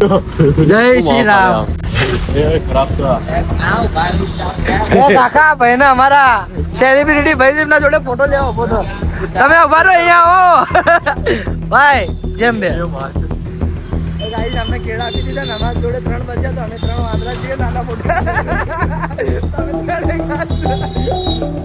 જય શ્રી રામ. કાકા ભાઈ ને અમારા સેલિબ્રિટી ભાઈ ના જોડે ફોટો લેવો ફોટો. તમે ઉભા રહો અહીંયા આવો ભાઈ. જેમ બે ગાઈસ અમને કેળા આપી દીધા ને અમારા જોડે 3 બચ્યા તો અમે 3 વાંદરા છીએ નાના મોટા.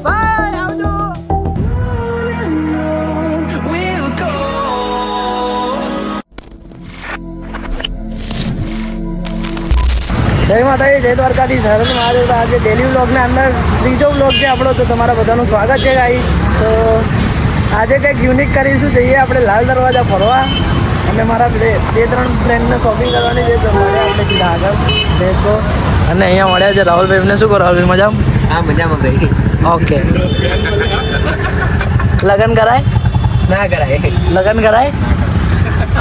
ભાઈ આવજો. જય માતાજી, જય દ્વારકાધીશ, હર મહાદેવ. આજે ડેલી વ્લોગના અંદર ત્રીજો વ્લોગ છે આપણો, તો તમારા બધાનું સ્વાગત છે ગાઈસ. તો આજે કંઈક યુનિક કરીશું, જઈએ આપણે લાલ દરવાજા ફરવા અને મારા બે ત્રણ ફ્રેન્ડને શોપિંગ કરવાની છે. તો મળ્યા આપણે સીધા આગળ બેસકો અને અહીંયા મળ્યા છે રાહુલભાઈ. એમને શું કરો રાહુલભાઈ? મજામાં? હા, મજામાં ભાઈ. ઓકે. લગ્ન કરાય? ના કરાય. લગ્ન કરાય?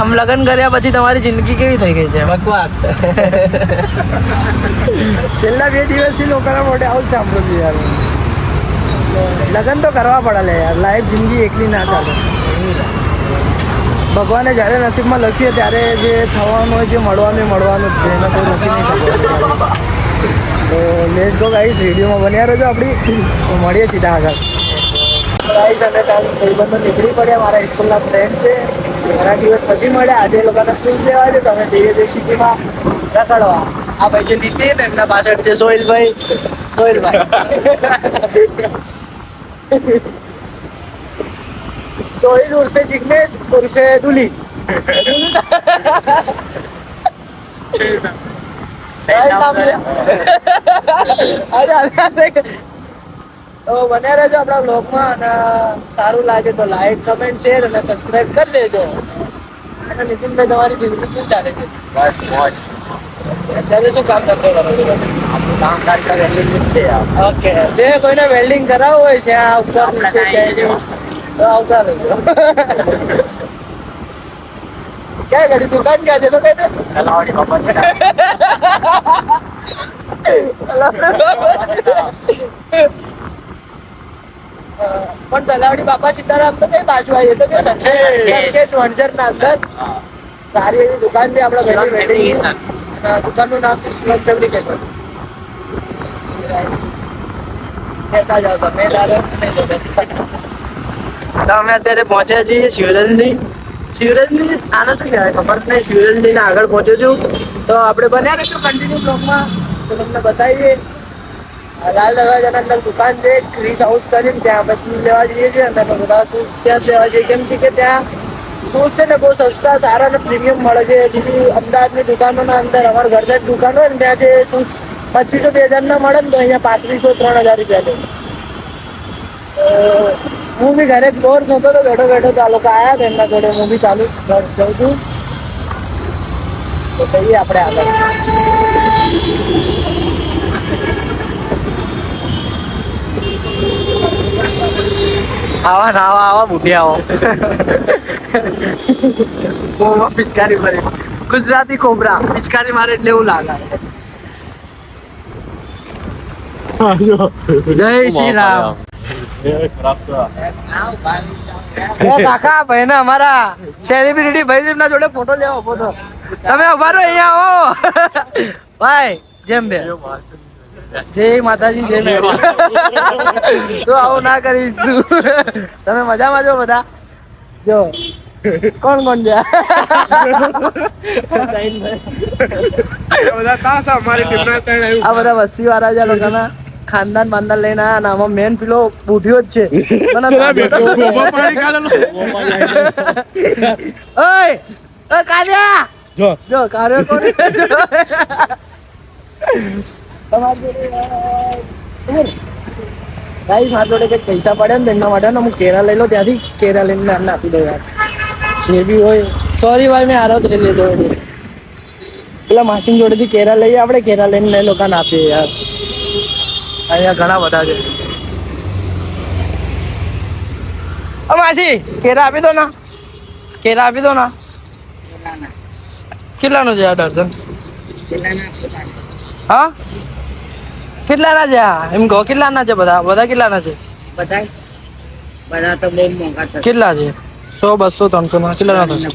આમ લગ્ન કર્યા પછી તમારી જિંદગી કેવી થઈ ગઈ છે? બકવાસ. છેલ્લા 2 દિવસથી લોકોના મોઢે આવું જ સાંભળું છું યાર. લગ્ન તો કરવા પડે લે યાર, લાઈફ જિંદગી એકલી ના ચાલે. ભગવાને જ્યારે નસીબમાં લખ્યું ત્યારે જે થવાનું હોય, જે મળવાનું જ છે, એને કોઈ રોકી નહીં શકે. તો લેટ્સ ગો ગાઈસ, વિડીયોમાં બન્યા રહેજો આપણી. તો મળીએ સીધા આગળ ગાઈસ. અને ત્યાં ભાઈબંધો નીકળી પડ્યા, મારા સ્કૂલના ફ્રેન્ડ છે. ઘણા દિવસ પછી મળ્યા. આજે એ લોકોના શૂઝ લેવા છે, તો અમે જઈએ છીએ સિટીમાં રખડવા. આ ભાઈ જે નીતિન, એમના પાછળ છે સોહિલભાઈ. સોહિલ ઉર્ફે જિગ્નેશ ઉર્ફે દુલી. તો બન્યા રહેજો આપણા બ્લોગમાં, અને સારું લાગે તો લાઈક, કમેન્ટ, શેર અને સબસ્ક્રાઇબ કરી દેજો. અને નીતિનભાઈ, તમારી જિંદગી શું ચાલે છે? બસ મોજ. અત્યારે શું કામ ધંધો કરો? આપણું કામકાજ વેલ્ડિંગ છે. ઓકે. જે કોઈને વેલ્ડિંગ કરાવવું હોય છે આ ઉપર નીચે કહેજો, તો આવતા રહેજો. ક્યાં ગાડી દુકાન ક્યાં છે તો કહી દે. તલાવડી બાપા છે. પણ તલાવડી બાપા સીતારામ તો કઈ બાજુ આવી? તો કે સંકેત વણઝર ના અંદર સારી એવી દુકાન છે આપણા વેલ્ડિંગ. દુકાનનું નામ છે સુરત ફેબ્રિકેશન. કહેતા જાઓ તમે. અમે અત્યારે પહોંચ્યા છીએ શિવરજની. આને શું કહેવાય ખબર નહીં. શિવરજની આગળ પહોંચ્યો છું. તો આપણે બન્યા રહીશું કન્ટિન્યુ બ્લોગમાં, તો તમને બતાવીએ. લાલ દરવાજાના અંદર દુકાન છે ક્રિસ હાઉસ કરીને, ત્યાં બસ લેવા જઈએ છીએ. અને બધા શૂઝ ત્યાં જ લેવા જઈએ, કેમ કે ત્યાં શૂઝ છે ને બહુ સસ્તા, સારા અને પ્રીમિયમ મળે છે. બીજી અમદાવાદની દુકાનોના અંદર અમારા ઘર સાઈડ દુકાન હોય ને ત્યાં જે શૂઝ 2500-2000 ના મળે ને, તો અહીંયા 3500-3000 રૂપિયા છે. હું બી ઘરે બોર થતો તો બેઠો તો આ લોકો આવ્યા હતા એમના જોડે, હું બી ચાલુ જાઉં છું. તો કહીએ આપણે આગળ. આવા બુઢિયાઓ પિચકારી મારે. ગુજરાતી કોબરા પિચકારી મારે એટલે એવું લાગે. જય શ્રી રામ. કાકા ભાઈ ને અમારા સેલિબ્રિટી ભાઈ ના જોડે ફોટો લેવો ફોટો. તમે ઉભા રહો અહીંયા આવો ભાઈ. જેમ બે જય માતાજી, જય મેરી. તો આવું ના કરીશ તું. તમે મજામાં છો બધા? જો કોણ છે આ બધા વસ્તી વાળા છે લોકોના ખાનદાન બાંધા લઈને આયા. આમાં મેન પેલો બુઢિયો જ છે. જો કાર્યો કોણ ગાઈસ. મારા જોડે કંઈક પૈસા પડ્યા ને એમના માટે હું કેરા લઈ લો ત્યાંથી. કેરા લઈને એમને આપી દઉં યાર, જે બી હોય. સોરી ભાઈ, મેં હારો જ લઈ લીધો. પેલા માસી જોડેથી કેરા લઈએ આપણે. કેરા લઈને એ લોકોને આપીએ યાર. અહીંયા ઘણા બધા છે. માસી કેરા આપી દો ના. કેરા આપી દો ના. કેટલાનું છે આ ડર્જન? હા, કેટલાના છે આ? એમ કહો કેટલાના છે બધા કેટલાના છે? બધા તો બહુ મોંઘા છે. કેટલા છે? 100, 200, 300 માં કેટલાના થશે?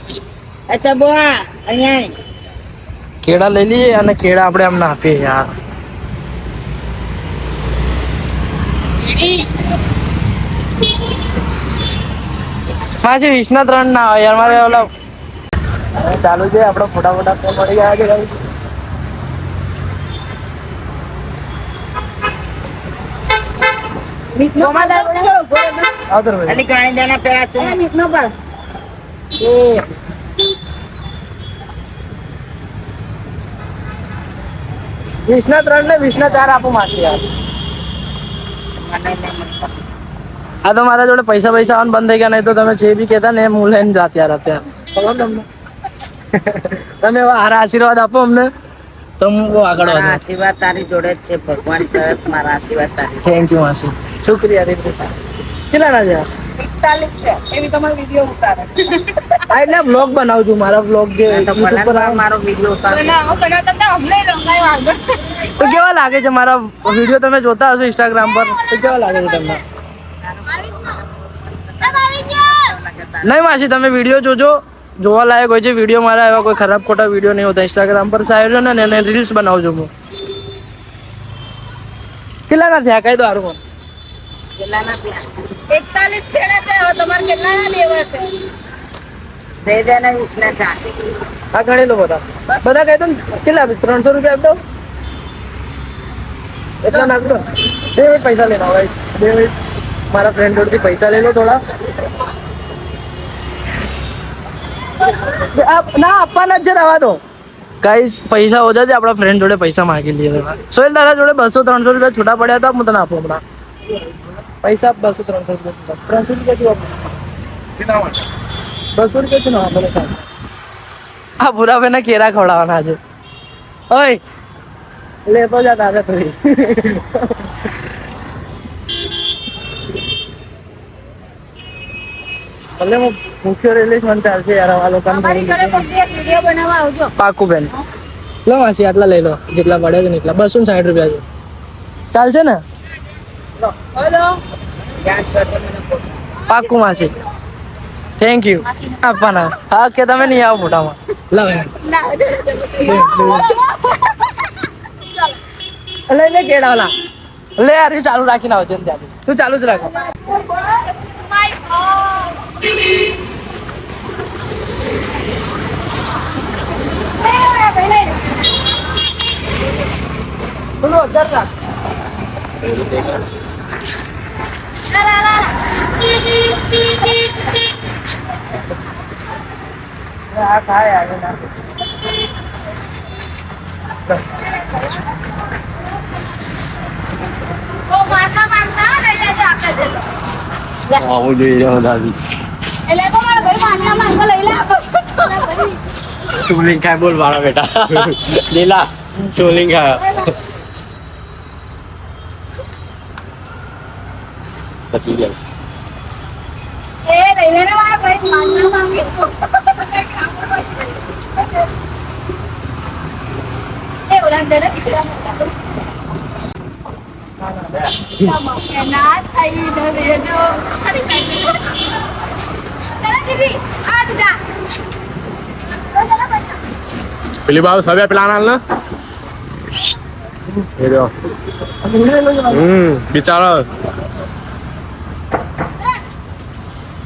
કેળા લઈ લઈએ અને કેળા આપણે આમને આપીએ યાર. પાછી 20 ના 3 ના હોય યાર મારે ઓલા ચાલુ છે આપડે ફોટા ફોટા મળી ગયા છે ગાઈસ. મીઠનો પાડો ચલો બોલો તો. આવતર ભાઈ અલી ગાણી દેના પેલા તું મીઠનો પાડ. એ 20 ના 3 ને 20 ના 4 આપો માસી યાર. મને નહીં મળતા. આ તો મારા જોડે પૈસા આવવાનું બંધ થઈ ગયા, નહીં તો તમે જે બી કહેતા ને એમ હું લઈને જાત યાર અત્યારે. ખબર તમને તમે એવા હારા આશીર્વાદ આપો અમને તો હું બહુ આગળ મારા વધું. આશીર્વાદ તારી જોડે જ છે ભગવાન તરફ મારા આશીર્વાદ તારી. થેન્ક યુ માસી, શુક્રિયા રીતિકા. કેટલા ના છે 41 છે એવી તમારો વિડિયો ઉતારે. આ એટલે વ્લોગ બનાવું છું, મારા વ્લોગ જે તો YouTube પર ભલા આવે. મારો વિડિયો ઉતારે. તો કેવા લાગે છે મારા વિડીયો? તમે જોતા હશો ઇન્સ્ટાગ્રામ પર, તો કેવા લાગે છે તમને? નહીં માસી, તમે વિડીયો જોજો, જોવા લાયક હોય છે વિડીયો મારા. એવા કોઈ ખરાબ ખોટા વિડીયો નહીં હોતા. ઇન્સ્ટાગ્રામ પર સાહેબ છે ને એને રીલ્સ બનાવું છું હું. કેટલા ના થયા કઈ દો હારું. કેટલાના થયા? 41 કેળા છે. હવે તમારે કેટલાના દેવા છે? દે દે ને 20 ના 4. હા ગણી લો બધા બધા કહી દો ને. કેટલા 300 રૂપિયા આપી દો. એટલા નાખ દો. બે મિનિટ પૈસા લેના હોય. 2 મિનિટ મારા ફ્રેન્ડ જોડેથી પૈસા લઈ લો થોડા. ના આપવાના જ છે, રવા દો ગાઈસ. પૈસા ઓછા છે, આપણા ફ્રેન્ડ જોડે પૈસા માંગી લઈએ. સોહેલ તારા જોડે 200-300 રૂપિયા છૂટા પડ્યા હતા, હું તને આપું હમણાં. પૈસા 200-300 રૂપિયા 300 રૂપિયા 200 રૂપિયા છે ને. હા બોલો ચાલો. આ ભૂરા ભાઈને કેરા ખવડાવવાના છે. ઓય લેતો જા દાદા થોડી. ભલે હું મુખ્ય રેલીસ મને ચાલશે યાર. આ લોકોને અમારી ઘરે કોઈ દિવસ વિડિયો બનાવવા આવજો. પાકું બેન. લો માસી આટલા લઈ લો, જેટલા પડે છે ને એટલા. 260 રૂપિયા છે, ચાલશે ને? હેલો યાદ કરજો મને ફોટો. પાકું માસી, થેન્ક યુ. આપવાના હા કે તમે નહીં આવો ફોટામાં. લાવ યાર લઈ લે કેળા ઓલા. લે યાર એ ચાલુ રાખીને આવજે ને ત્યાંથી. તું ચાલુ જ રાખ. બોલો અધર રાખ. આ ખાય આવે ના. આવું જોઈ રહ્યો દાદી. સોલિંગ ખાય બોલ મારા બેટા. લીલા સોલિંગ ખાય. પતી ગયા. પેલી બાજુ સભ્ય પ્લાન હાલ ને બિચારો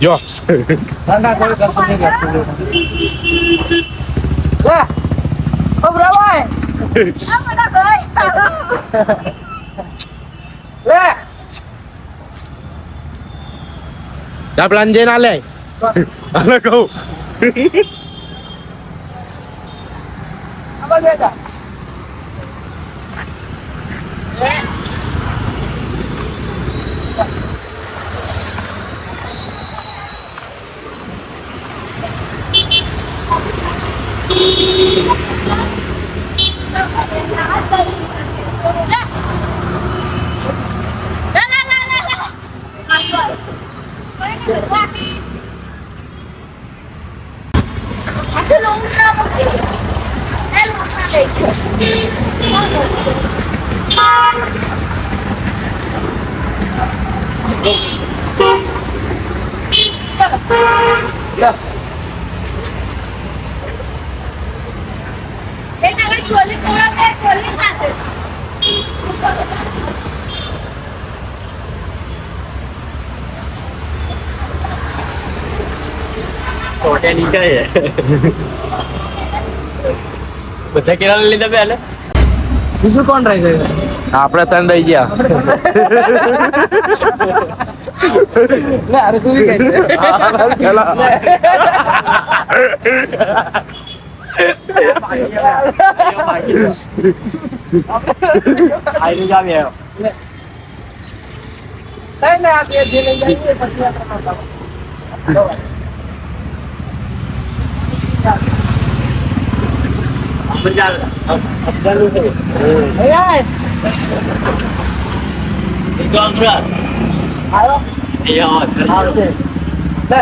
જો ના કોઈ કરતો નહીં કરતો. લે ઓ બ્રાભાઈ લે ત્યાં પ્લાન જઈને આલે આલે કહું આમાં બેટા. છોટે નીકળે બધા કેળા લીધા પહેલે બીજું કોણ રહી ગયું? આપણે ત્રણ રહી ગયા. અરે તું બી કહી દે. પેલા આઈ જાવ કઈ નહીં, આ બે જે લઈ જઈએ પછી આપણે ખાતા. આવ્યો? આવશે. લે.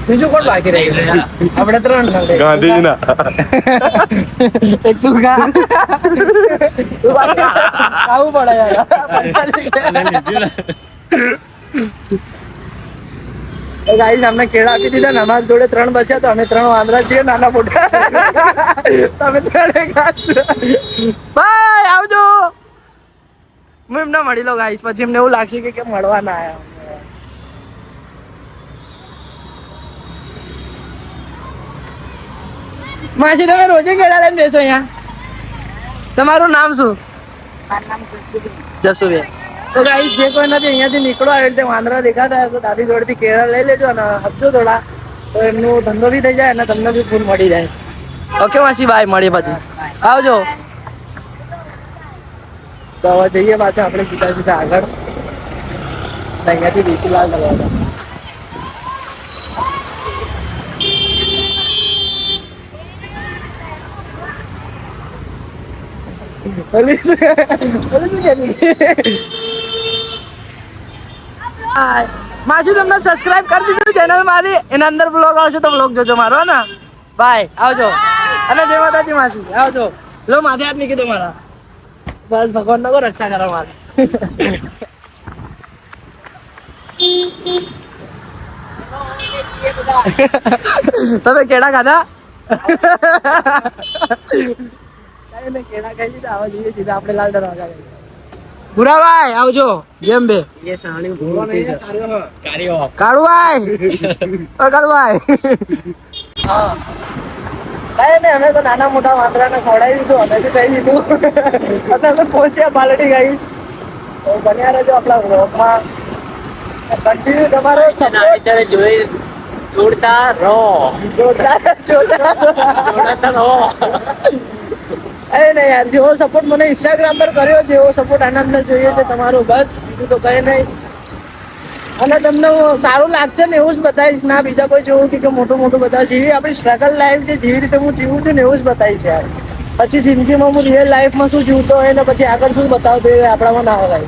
બીજું કોણ બાકી રહી ગયું? આપણે 3 જણ રહી. ગાંધીજીના એક તું ખા. તું બાકી ખાવું પડે યાર. ગાઈસ અમને કેળા આપી દીધા ને અમારા જોડે 3 બચ્યા તો અમે 3 વાંદરા છીએ નાના મોટા. તમે 3 ખાશો. બાય, આવજો. હું એમને મળી લો ગાઈસ, પછી એમને એવું લાગશે કે કેમ મળવા ના આયા. માસી તમે રોજે કેળા લઈને બેસો અહીંયા? તમારું નામ શું? મારું નામ જસુબેન. જસુબેન. તો ગાઈસ જે કોઈ નથી અહીંયાથી નીકળો આવી રીતે વાંદરા દેખાતા હોય તો દાદી જોડેથી કેળા લઈ લેજો અને આપજો થોડા, તો એમનો ધંધો બી થઈ જાય અને તમને બી ફૂલ મળી જાય. ઓકે માસી, બાય, મળીએ પછી. આવજો. તો હવે જઈએ પાછા આપણે સીધા સીધા આગળ. અહીંયાથી વિશુલાલ દરવાજા. માસી તમને સબસ્ક્રાઇબ કરી દીધું ચેનલ મારી, એના અંદર બ્લોગ આવશે તો બ્લોગ જોજો મારો ને. બાય, આવજો. અને જય માતાજી માસી, આવજો. લો માથે હાથ મૂકી દો મારા. બસ ભગવાન નો રક્ષા કરો મારે. તમે કેળા ખાધા? કેળા ખાઈ લીધા. આવા જઈએ સીધા આપણે લાલ દરવાજા. ભુરાભાઈ આવજો. જેમ બે કાળુભાઈ. કાળુભાઈ હા, કઈ નહીં, અમે તો નાના મોટા વાંદરાને ખવડાવી દીધું, અમે બી કહી દીધું. અને અમે પહોંચ્યા પાલડી ગાઈસ. તો બન્યા રહેજો આપણા વ્લોગમાં. કન્ટિન્યુ તમારો સપોર્ટ જોડતા રહો. અરે નહીં યાર, જેવો સપોર્ટ મને ઇન્સ્ટાગ્રામ પર કર્યો, જેવો સપોર્ટ આના અંદર જોઈએ છે તમારો, બસ બીજું તો કઈ નહીં. અને તમને સારું લાગશે ને એવું જ બતાવીશ, ના બીજા કોઈ જેવું કે મોટું મોટું બતાવીશ. જેવી આપણી સ્ટ્રગલ લાઈફ છે, જેવી રીતે હું જીવું છું ને એવું જ બતાવીશ યાર. પછી જિંદગીમાં હું રિયલ લાઈફમાં શું જીવતો હોય ને પછી આગળ શું બતાવતો હોય આપણામાં ના હોય.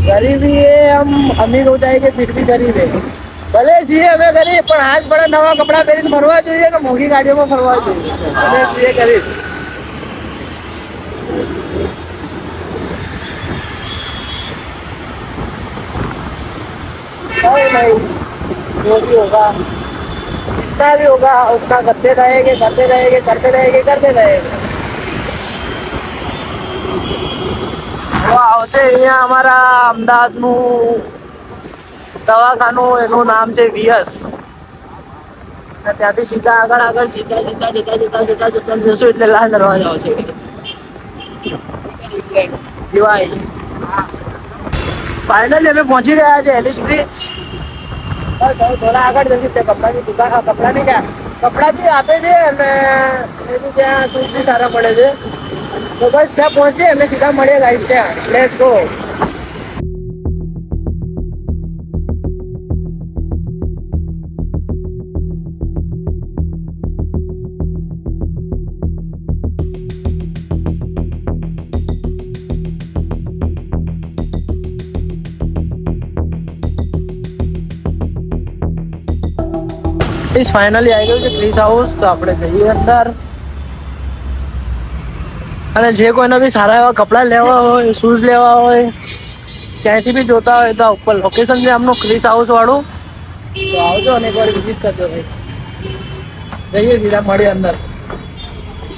ગરીબી એ આમ અમીર હો જાય કે ફિર ભી ગરીબ હે. ભલે છીએ અમે ગરીબ, પણ આજ પડે નવા કપડા પહેરીને ફરવા જોઈએ ને મોંઘી ગાડીઓમાં ફરવા જોઈએ. અમે છીએ ગરીબ. नहीं, जो भी होगा, जितना भी होगा उतना करते रहेंगे, करते रहेंगे, करते रहेंगे, करते रहेंगे. તો આવશે અહીંયા અમારા અમદાવાદનું દવાખાનું, એનું નામ છે વીએસ. ત્યાંથી સીધા આગળ આગળ જતા જશું એટલે લાલ દરવાજા આવશે. ડિવાઇસ ફાઇનલી અમે પહોંચી ગયા છે એલિસ બ્રિજ. બસ હવે થોડા આગળ જશે તે કપડાની દુકાન. કપડાની ક્યાં કપડા બી આપે છે અને એનું ત્યાં શૂઝ બી સારા પડે છે. તો બસ ત્યાં પહોંચીએ અમે સીધા મળીએ ગાઈસ ત્યાં. Let's go. ફાઇનલી આવી ગયું છે ક્રિસ હાઉસ. તો આપણે જઈએ અંદર. અને જે કોઈને બી સારા એવા કપડાં લેવા હોય, શૂઝ લેવા હોય, ક્યાંયથી બી જોતા હોય તો ઉપર લોકેશન છે આમનું ક્રિસ હાઉસ વાળું, તો આવજો અને એકવાર વિઝિટ કરજો ભાઈ. જઈએ સીધા મળીએ અંદર.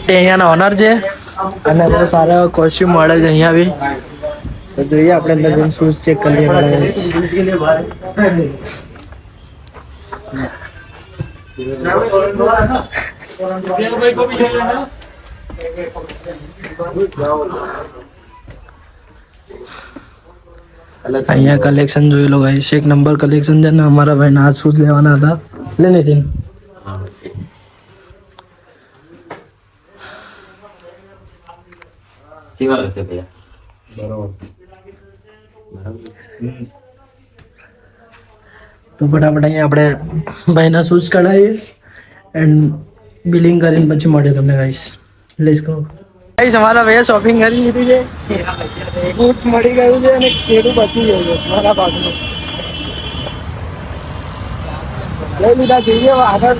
એ અહીંયાના ઓનર છે અને બહુ સારા એવા કોસ્ટ્યુમ મળે છે અહીંયા બી. તો જોઈએ આપણે અંદર જઈને શૂઝ ચેક કરીએ મળે. અહીંયા કલેક્શન જોઈ લો ગાઈસ, એક નંબર કલેક્શન છે ને. અમારા ભાઈ ના શૂઝ લેવાના હતા. લે નીતિન. તો ફટાફટ અહીંયા આપણે ભાઈના શૂઝ કઢાવીએ એન્ડ બિલિંગ કરીને પછી મળીએ તમને ગાઈસ. Let's go guys. અમારા ભાઈએ શોપિંગ કરી લીધી છે, બૂટ મળી ગયું છે અને કેડું બચી ગયું છે મારા ભાગનું. લઈ લીધા, જઈએ આગળ.